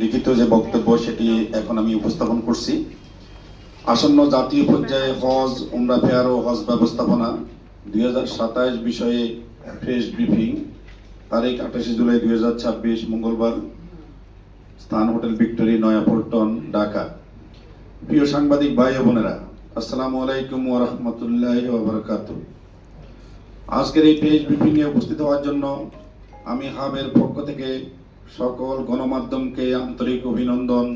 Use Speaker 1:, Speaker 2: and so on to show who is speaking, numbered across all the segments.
Speaker 1: লিখিত যে বক্তব্য সেটি এখন আমি উপস্থাপন করছি। আসন্ন জাতীয় পর্যায়ে হজ, উমরা ফেয়ার ও হজ ব্যবস্থাপনা 2027 বিষয়ে প্রেস ব্রিফিং, তারিখ 28 জুলাই 2026, মঙ্গলবার, স্থান হোটেল ভিক্টোরি, নয়াপল্টন, ঢাকা। প্রিয় সাংবাদিক ভাই ও বোনেরা, আসসালামু আলাইকুম ওয়া রাহমাতুল্লাহি ওয়া বারাকাতুহু। আজকের এই প্রেস ব্রিফিং এ উপস্থিত হওয়ার জন্য আমি হাবের পক্ষ থেকে সকল গণমাধ্যমকে আন্তরিক অভিনন্দন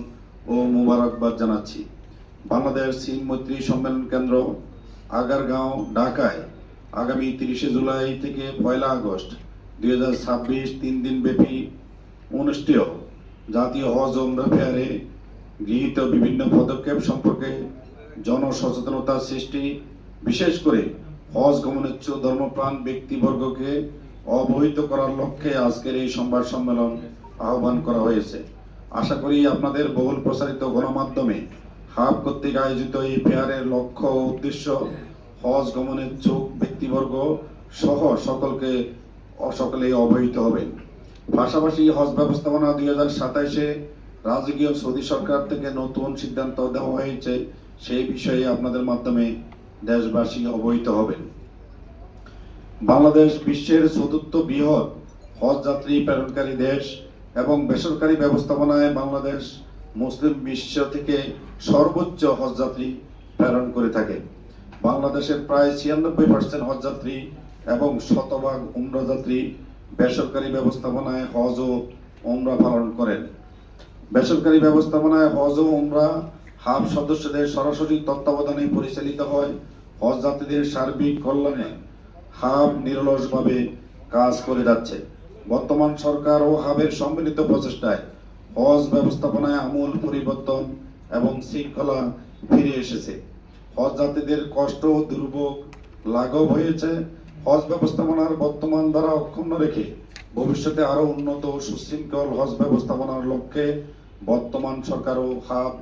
Speaker 1: ও মোবারকবাদ জানাচ্ছি। বাংলাদেশ চীন মৈত্রী সম্মেলন কেন্দ্র, আগারগাঁও, ঢাকায় আগামী 30 জুলাই থেকে 1 আগস্ট 2026 3 দিন ব্যাপী অনুষ্ঠেয় জাতীয় হজ ও উমরা ফেয়ারে গৃহীত বিভিন্ন পদক্ষেপ সম্পর্কে জনসচেতনতা সৃষ্টি, বিশেষ করে হজ গমনেচ্ছুক ধর্মপ্রাণ ব্যক্তিবর্গকে অবহিত করার লক্ষ্যে আজকের এই সংবাদ সম্মেলন আহ্বান করা হয়েছে। আশা করি আপনাদের বহুল প্রচারিত গণমাধ্যমে হাব কর্তৃক আয়োজিত এই ফেয়ারের লক্ষ্য ও উদ্দেশ্য হজ গমনেচ্ছুক ব্যক্তিবর্গ সহ সকলেই অবহিত হবেন। পাশাপাশি হজ ব্যবস্থাপনা 2027-এ রাজকীয় সৌদি সরকার থেকে নতুন সিদ্ধান্ত দেওয়া হয়েছে, সেই বিষয়ে আপনাদের মাধ্যমে দেশবাসী অবহিত হবেন। বাংলাদেশ বিশ্বের চতুর্থ বৃহৎ হজ যাত্রী প্রেরণকারী দেশ এবং বেসরকারি ব্যবস্থাপনায় বাংলাদেশ মুসলিম বিশ্ব থেকে সর্বোচ্চ হজ যাত্রী প্রেরণ করে থাকে। বাংলাদেশের প্রায় 96% হজ যাত্রী এবং শতভাগ উমরা যাত্রী বেসরকারি ব্যবস্থাপনায় হজ ও উমরা পালন করেন। বেসরকারি ব্যবস্থাপনায় হজ ও উমরা হাব সদস্যদের সরাসরি তত্ত্বাবধানে পরিচালিত হয়। হজ যাত্রীদের সার্বিক কল্যাণে হাব নিরলসভাবে কাজ করে যাচ্ছে। বর্তমান সরকার ও হাবের সম্মিলিত প্রচেষ্টায় হজ ব্যবস্থাপনায় আমূল পরিবর্তন এবং শৃঙ্খলা ফিরে এসেছে। হজ যাত্রীদের কষ্ট ও দুর্ভোগ লাঘব হয়েছে। হজ ব্যবস্থাপনার বর্তমান ধারা অক্ষুণ্ণ রেখে ভবিষ্যতে আরো উন্নত ও সুশৃঙ্খল হজ ব্যবস্থাপনার লক্ষ্যে বর্তমান সরকার ও হাব